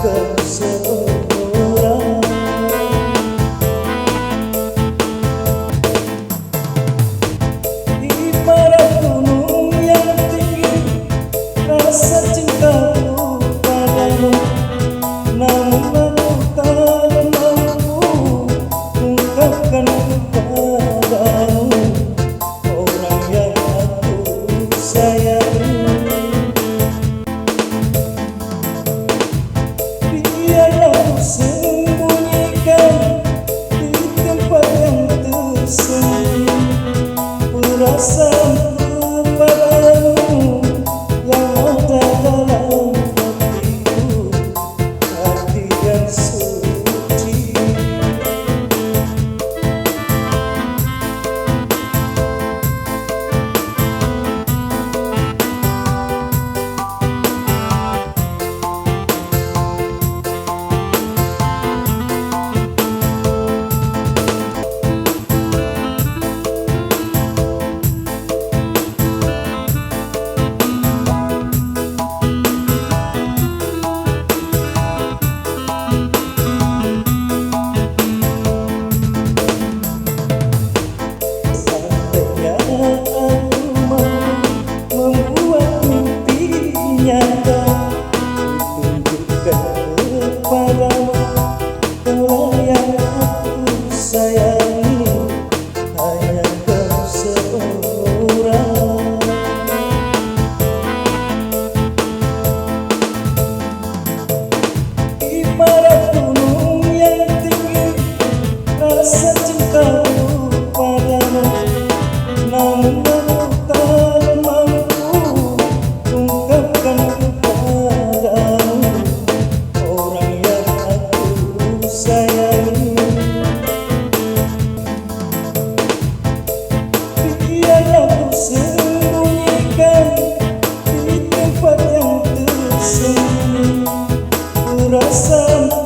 kau seorang. Ibarat gunung yang tinggi rasa cintaku padamu, namun aku tak mampu ungkapkan kepadamu orang yang aku sayangi. Biarlah ku sembunyikan di tempat yang tersembunyi perasaan kepadamu yang ada dalam hatiku, hati yang suci. Rasa cintaku padamu, namun aku tak mampu ungkapkan kepadamu orang yang aku sayangi. Biarlah ku sembunyikan di tempat yang tersembunyi perasaan